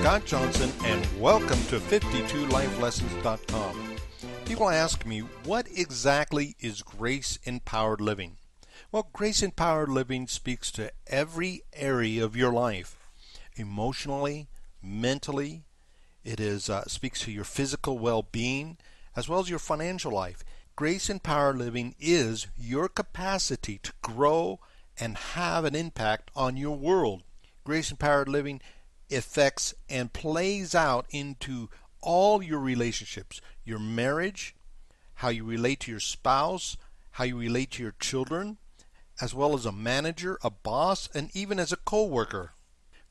Scott Johnson, and welcome to 52lifelessons.com. People ask me, what exactly is grace-empowered living? Well, grace-empowered living speaks to every area of your life. Emotionally, mentally, it speaks to your physical well-being, as well as your financial life. Grace-empowered living is your capacity to grow and have an impact on your world. Grace-empowered living affects and plays out into all your relationships, your marriage, how you relate to your spouse, how you relate to your children, as well as a manager, a boss, and even as a co-worker.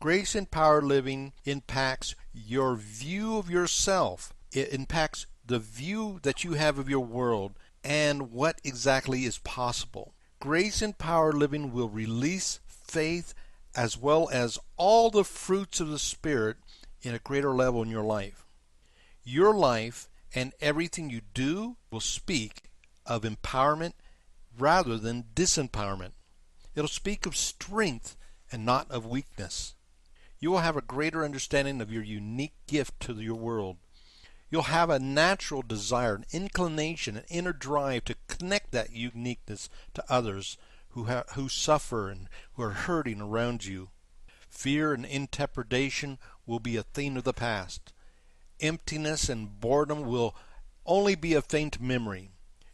Grace-empowered living impacts your view of yourself. It impacts the view that you have of your world and what exactly is possible. Grace-empowered living will release faith as well as all the fruits of the Spirit in a greater level in your life. Your life and everything you do will speak of empowerment rather than disempowerment. It'll speak of strength and not of weakness. You will have a greater understanding of your unique gift to your world. You'll have a natural desire, an inclination, an inner drive to connect that uniqueness to others who suffer and who are hurting around you. Fear and intrepidation will be a thing of the past. Emptiness and boredom will only be a faint memory.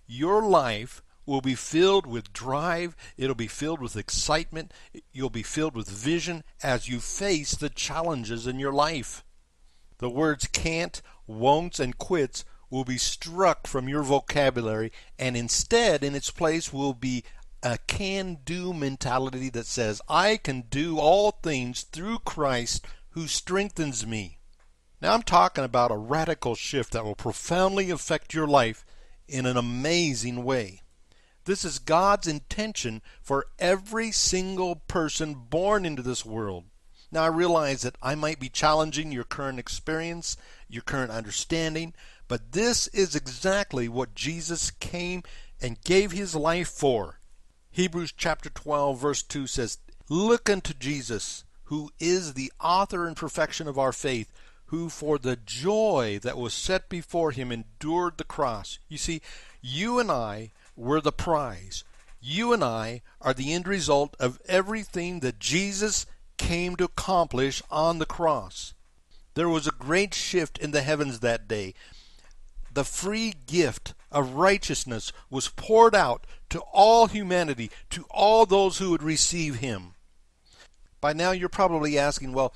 Your life will be filled with drive. It'll be filled with excitement. You'll be filled with vision as you face the challenges in your life. The words can't, won'ts, and quits will be struck from your vocabulary, and instead in its place will be a can-do mentality that says, I can do all things through Christ who strengthens me. Now I'm talking about a radical shift that will profoundly affect your life in an amazing way. This is God's intention for every single person born into this world. Now I realize that I might be challenging your current experience, your current understanding, but this is exactly what Jesus came and gave his life for. Hebrews chapter 12 verse 2 says, Look unto Jesus, who is the author and perfection of our faith, who for the joy that was set before him endured the cross. You see, you and I were the prize. You and I are the end result of everything that Jesus came to accomplish on the cross. There was a great shift in the heavens that day. The free gift of righteousness was poured out to all humanity, to all those who would receive him. By now you're probably asking, well,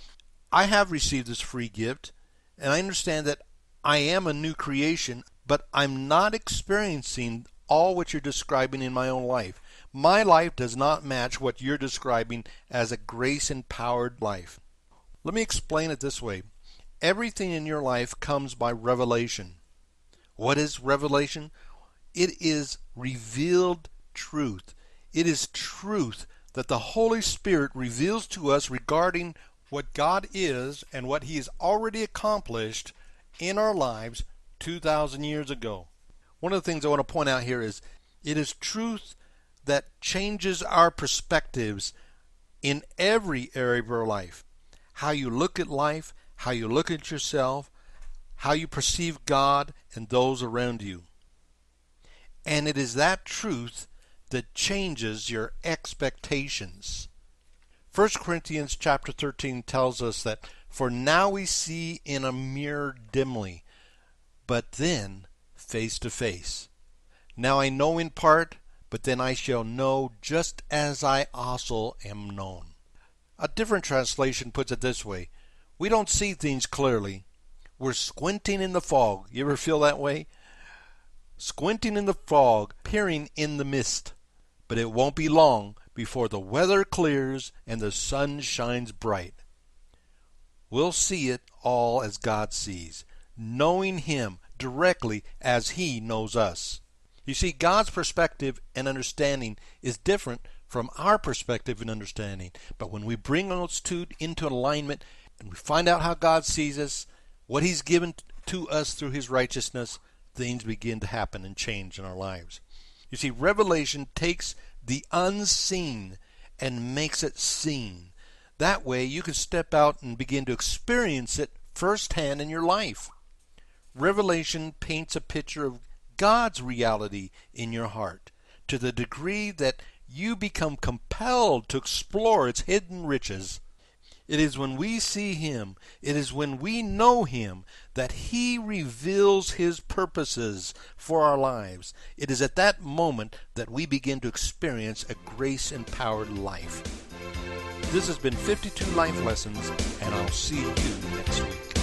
I have received this free gift, and I understand that I am a new creation, but I'm not experiencing all what you're describing in my own life. My life does not match what you're describing as a grace-empowered life. Let me explain it this way. Everything in your life comes by revelation. What is revelation? It is revealed truth. It is truth that the Holy Spirit reveals to us regarding what God is and what he has already accomplished in our lives 2,000 years ago. One of the things I want to point out here is it is truth that changes our perspectives in every area of our life. How you look at life, how you look at yourself, how you perceive God and those around you. And it is that truth that changes your expectations. 1 Corinthians chapter 13 tells us that, For now we see in a mirror dimly, but then face to face. Now I know in part, but then I shall know just as I also am known. A different translation puts it this way. We don't see things clearly. We're squinting in the fog. You ever feel that way? Squinting in the fog, peering in the mist. But it won't be long before the weather clears and the sun shines bright. We'll see it all as God sees, knowing him directly as he knows us. You see, God's perspective and understanding is different from our perspective and understanding. But when we bring those two into alignment and we find out how God sees us, what he's given to us through his righteousness, things begin to happen and change in our lives. You see, revelation takes the unseen and makes it seen. That way you can step out and begin to experience it firsthand in your life. Revelation paints a picture of God's reality in your heart to the degree that you become compelled to explore its hidden riches. It is when we see Him, it is when we know Him, that He reveals His purposes for our lives. It is at that moment that we begin to experience a grace-empowered life. This has been 52 Life Lessons, and I'll see you next week.